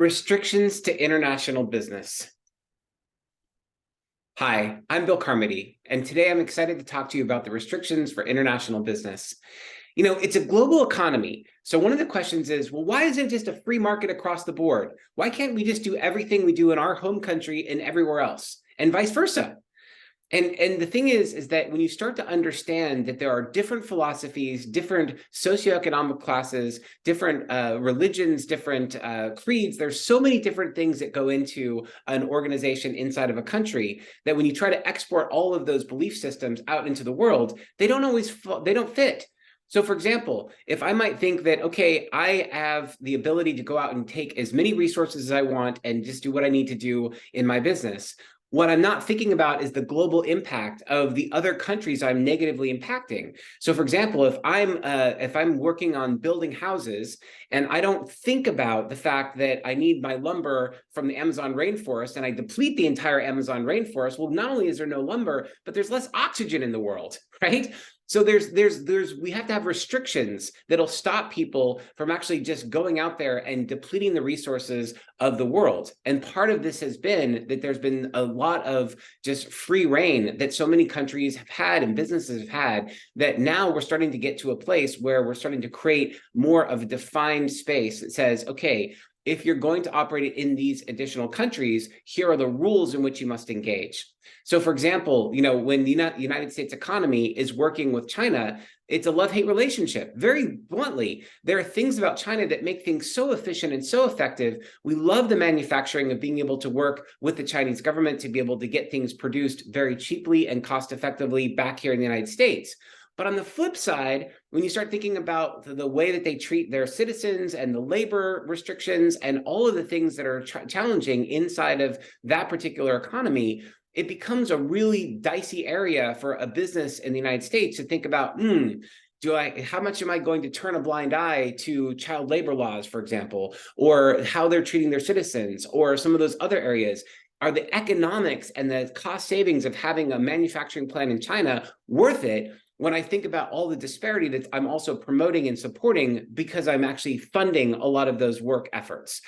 Restrictions to international business. Hi, I'm Bill Carmody, and today I'm excited to talk to you about the restrictions for international business. It's a global economy. So one of the questions is, well, why isn't it just a free market across the board? Why can't we just do everything we do in our home country and everywhere else, and vice versa? And the thing is that when you start to understand that there are different philosophies, different socioeconomic classes, different religions, different creeds, there's so many different things that go into an organization inside of a country that when you try to export all of those belief systems out into the world, they don't fit. So for example, if I might think that, okay, I have the ability to go out and take as many resources as I want and just do what I need to do in my business, what I'm not thinking about is the global impact of the other countries I'm negatively impacting. So for example, if I'm working on building houses and I don't think about the fact that I need my lumber from the Amazon rainforest and I deplete the entire Amazon rainforest, well, not only is there no lumber, but there's less oxygen in the world, right? So we have to have restrictions that'll stop people from actually just going out there and depleting the resources of the world. And part of this has been that there's been a lot of just free reign that so many countries have had and businesses have had, that now we're starting to get to a place where we're starting to create more of a defined space that says, okay, if you're going to operate in these additional countries, here are the rules in which you must engage. So for example, when the United States economy is working with China, it's a love-hate relationship. Very bluntly, there are things about China that make things so efficient and so effective. We love the manufacturing of being able to work with the Chinese government to be able to get things produced very cheaply and cost-effectively back here in the United States. But on the flip side, when you start thinking about the way that they treat their citizens and the labor restrictions and all of the things that are challenging inside of that particular economy, it becomes a really dicey area for a business in the United States to think about, how much am I going to turn a blind eye to child labor laws, for example, or how they're treating their citizens, or some of those other areas? Are the economics and the cost savings of having a manufacturing plant in China worth it when I think about all the disparity that I'm also promoting and supporting because I'm actually funding a lot of those work efforts?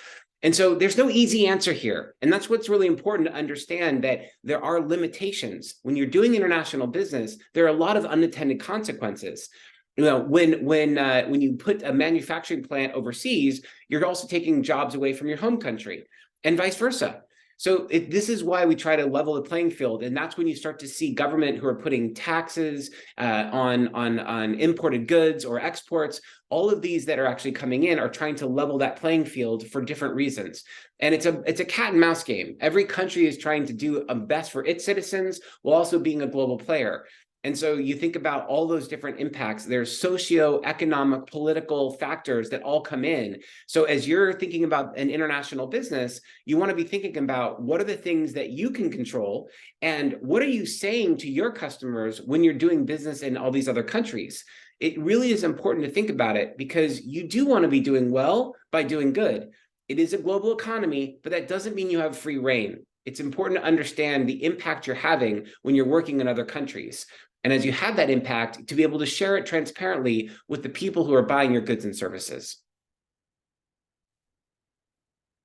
And so there's no easy answer here. And that's what's really important to understand, that there are limitations. When you're doing international business, there are a lot of unintended consequences. When you put a manufacturing plant overseas, you're also taking jobs away from your home country and vice versa. So this is why we try to level the playing field, and that's when you start to see government who are putting taxes on imported goods or exports. All of these that are actually coming in are trying to level that playing field for different reasons, and it's a cat and mouse game. Every country is trying to do a best for its citizens while also being a global player. And so you think about all those different impacts. There's socio-economic, political factors that all come in. So as you're thinking about an international business, you want to be thinking about what are the things that you can control, and what are you saying to your customers when you're doing business in all these other countries? It really is important to think about it, because you do want to be doing well by doing good. It is a global economy, but that doesn't mean you have free reign. It's important to understand the impact you're having when you're working in other countries. And as you have that impact, to be able to share it transparently with the people who are buying your goods and services.